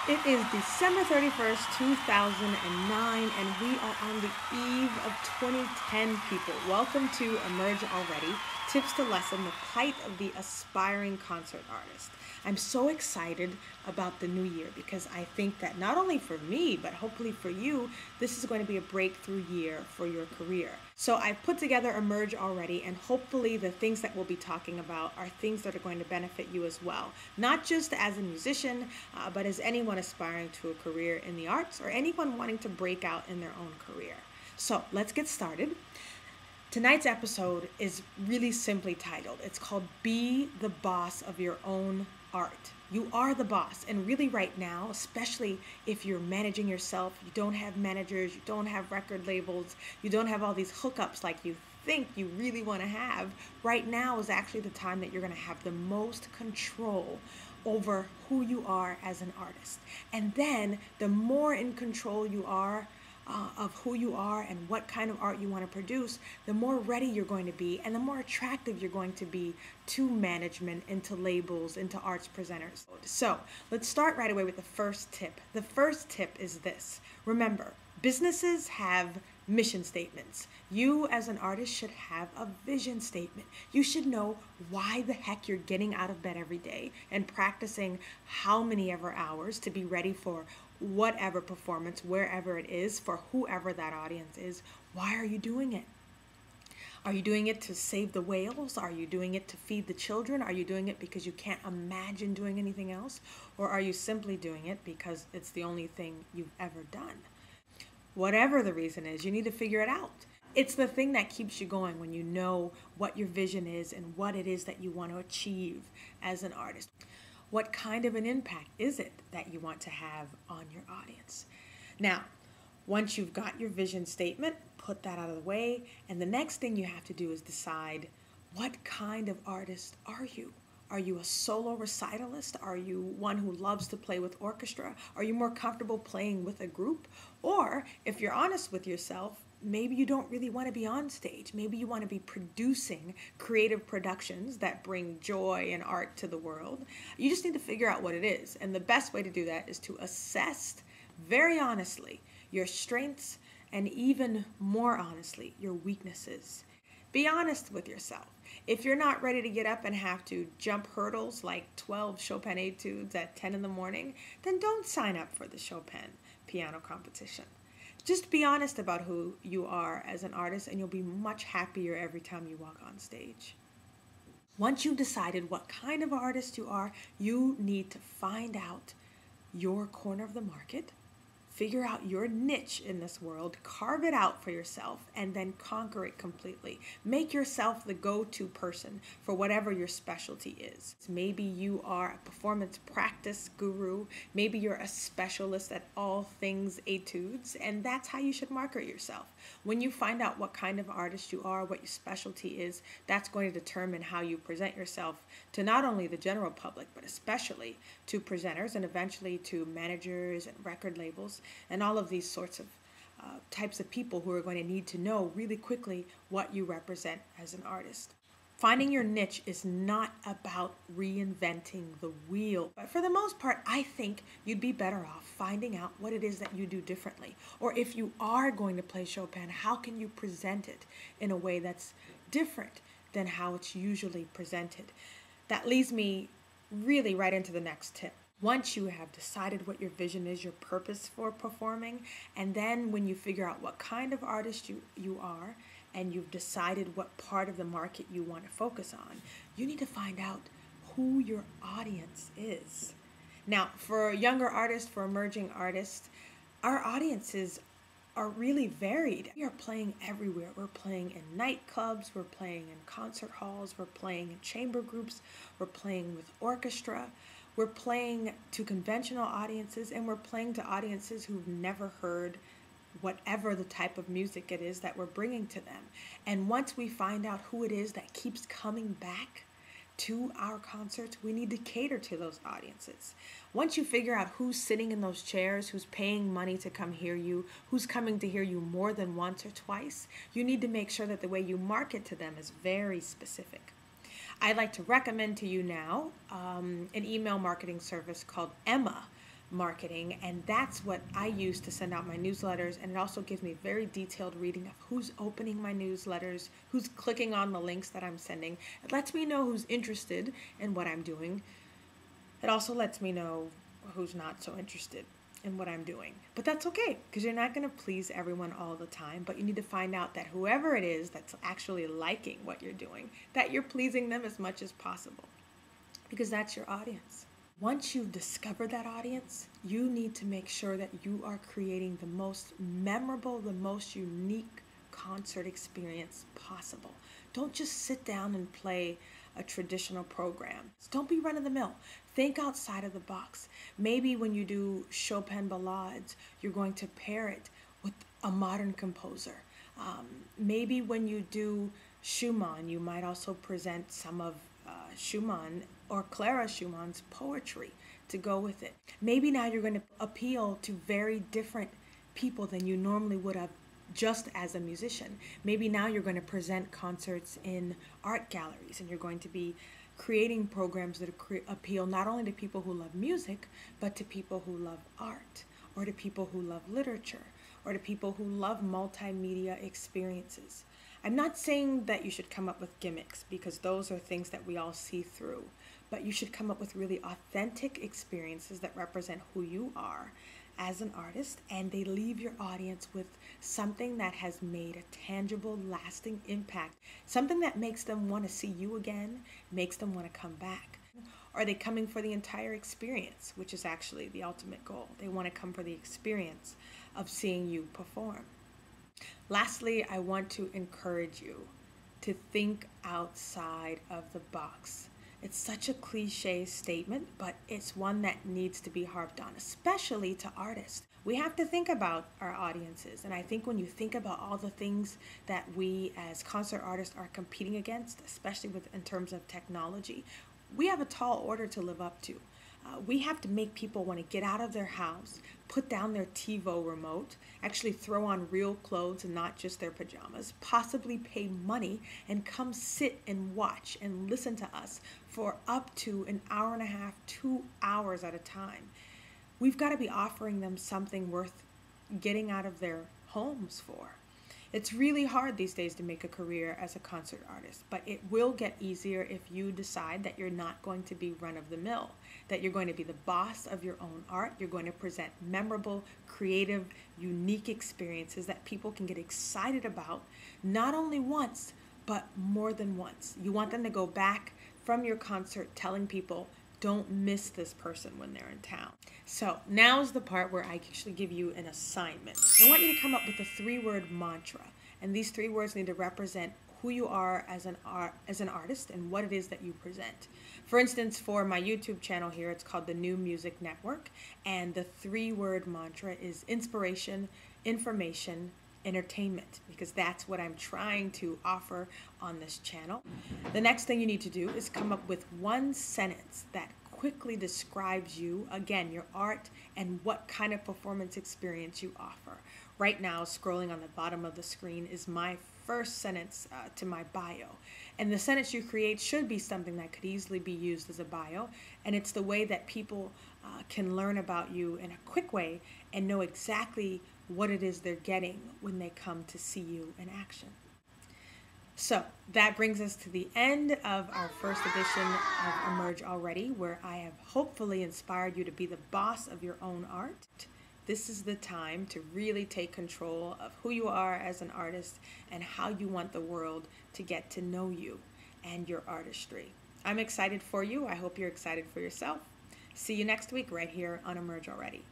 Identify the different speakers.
Speaker 1: It is December 31st, 2009, and we are on the eve of 2010, people. Welcome to Emerge Already, Tips to Lessen the Plight of the Aspiring Concert Artist. I'm so excited about the new year because I think that not only for me, but hopefully for you, this is going to be a breakthrough year for your career. So I've put together Emerge Already, and hopefully the things that we'll be talking about are things that are going to benefit you as well. Not just as a musician, but as anyone aspiring to a career in the arts or anyone wanting to break out in their own career. So let's get started. Tonight's episode is really simply titled. It's called Be the Boss of Your Own Art. You are the boss, and really right now, especially if you're managing yourself, you don't have managers, you don't have record labels, you don't have all these hookups like you think you really want to have. Right now is actually the time that you're going to have the most control over who you are as an artist. And then the more in control you are of who you are and what kind of art you want to produce, the more ready you're going to be and the more attractive you're going to be to management, into labels, into arts presenters. So let's start right away with the first tip. The first tip is this. Remember, businesses have mission statements. You as an artist should have a vision statement. You should know why the heck you're getting out of bed every day and practicing how many ever hours to be ready for whatever performance, wherever it is, for whoever that audience is. Why are you doing it? Are you doing it to save the whales? Are you doing it to feed the children? Are you doing it because you can't imagine doing anything else? Or are you simply doing it because it's the only thing you've ever done? Whatever the reason is, you need to figure it out. It's the thing that keeps you going when you know what your vision is and what it is that you want to achieve as an artist. What kind of an impact is it that you want to have on your audience? Now, once you've got your vision statement, put that out of the way, and the next thing you have to do is decide, what kind of artist are you? Are you a solo recitalist? Are you one who loves to play with orchestra? Are you more comfortable playing with a group? Or, if you're honest with yourself, maybe you don't really want to be on stage. Maybe you want to be producing creative productions that bring joy and art to the world. You just need to figure out what it is. And the best way to do that is to assess very honestly your strengths and even more honestly your weaknesses. Be honest with yourself. If you're not ready to get up and have to jump hurdles like 12 Chopin etudes at 10 in the morning, then don't sign up for the Chopin piano competition. Just be honest about who you are as an artist, and you'll be much happier every time you walk on stage. Once you've decided what kind of artist you are, you need to find out your corner of the market, figure out your niche in this world, carve it out for yourself, and then conquer it completely. Make yourself the go-to person for whatever your specialty is. Maybe you are a performance practice guru. Maybe you're a specialist at all things etudes, and that's how you should market yourself. When you find out what kind of artist you are, what your specialty is, that's going to determine how you present yourself to not only the general public, but especially to presenters and eventually to managers and record labels and all of these sorts of types of people who are going to need to know really quickly what you represent as an artist. Finding your niche is not about reinventing the wheel, but for the most part, I think you'd be better off finding out what it is that you do differently. Or if you are going to play Chopin, how can you present it in a way that's different than how it's usually presented? That leads me really right into the next tip. Once you have decided what your vision is, your purpose for performing, and then when you figure out what kind of artist you are, and you've decided what part of the market you want to focus on, you need to find out who your audience is. Now, for younger artists, for emerging artists, our audiences are really varied. We are playing everywhere. We're playing in nightclubs, we're playing in concert halls, we're playing in chamber groups, we're playing with orchestra, we're playing to conventional audiences, and we're playing to audiences who've never heard whatever the type of music it is that we're bringing to them. And once we find out who it is that keeps coming back to our concerts, we need to cater to those audiences. Once you figure out who's sitting in those chairs, who's paying money to come hear you, who's coming to hear you more than once or twice, you need to make sure that the way you market to them is very specific. I'd like to recommend to you now an email marketing service called Emma. marketing, and that's what I use to send out my newsletters. And it also gives me very detailed reading of who's opening my newsletters, who's clicking on the links that I'm sending. It lets me know who's interested in what I'm doing. It also lets me know who's not so interested in what I'm doing. But that's okay, because you're not going to please everyone all the time, but you need to find out that whoever it is that's actually liking what you're doing, that you're pleasing them as much as possible, because that's your audience. Once you've discovered that audience, you need to make sure that you are creating the most memorable, the most unique concert experience possible. Don't just sit down and play a traditional program. Don't be run of the mill. Think outside of the box. Maybe when you do Chopin ballades, you're going to pair it with a modern composer. Maybe when you do Schumann, you might also present some of Schumann or Clara Schumann's poetry to go with it. Maybe now you're going to appeal to very different people than you normally would have just as a musician. Maybe now you're going to present concerts in art galleries, and you're going to be creating programs that appeal not only to people who love music, but to people who love art, or to people who love literature, or to people who love multimedia experiences. I'm not saying that you should come up with gimmicks, because those are things that we all see through, but you should come up with really authentic experiences that represent who you are as an artist, and they leave your audience with something that has made a tangible, lasting impact, something that makes them want to see you again, makes them want to come back. Are they coming for the entire experience, which is actually the ultimate goal? They want to come for the experience of seeing you perform. Lastly, I want to encourage you to think outside of the box. It's such a cliche statement, but it's one that needs to be harped on, especially to artists. We have to think about our audiences, and I think when you think about all the things that we as concert artists are competing against, especially in terms of technology, we have a tall order to live up to. We have to make people want to get out of their house, put down their TiVo remote, actually throw on real clothes and not just their pajamas, possibly pay money and come sit and watch and listen to us for up to an hour and a half, 2 hours at a time. We've got to be offering them something worth getting out of their homes for. It's really hard these days to make a career as a concert artist, but it will get easier if you decide that you're not going to be run-of-the-mill, that you're going to be the boss of your own art. You're going to present memorable, creative, unique experiences that people can get excited about, not only once, but more than once. You want them to go back from your concert telling people, don't miss this person when they're in town. So now's the part where I actually give you an assignment. I want you to come up with a 3-word mantra, and these 3 words need to represent who you are as an artist and what it is that you present. For instance, for my YouTube channel here, it's called the New Music Network, and the 3-word mantra is inspiration, information, entertainment, because that's what I'm trying to offer on this channel. The next thing you need to do is come up with one sentence that quickly describes you, again, your art, and what kind of performance experience you offer. Right now, scrolling on the bottom of the screen is my first sentence to my bio. And the sentence you create should be something that could easily be used as a bio, and it's the way that people can learn about you in a quick way and know exactly what it is they're getting when they come to see you in action. So that brings us to the end of our first edition of Emerge Already, where I have hopefully inspired you to be the boss of your own art. This is the time to really take control of who you are as an artist and how you want the world to get to know you and your artistry. I'm excited for you. I hope you're excited for yourself. See you next week right here on Emerge Already.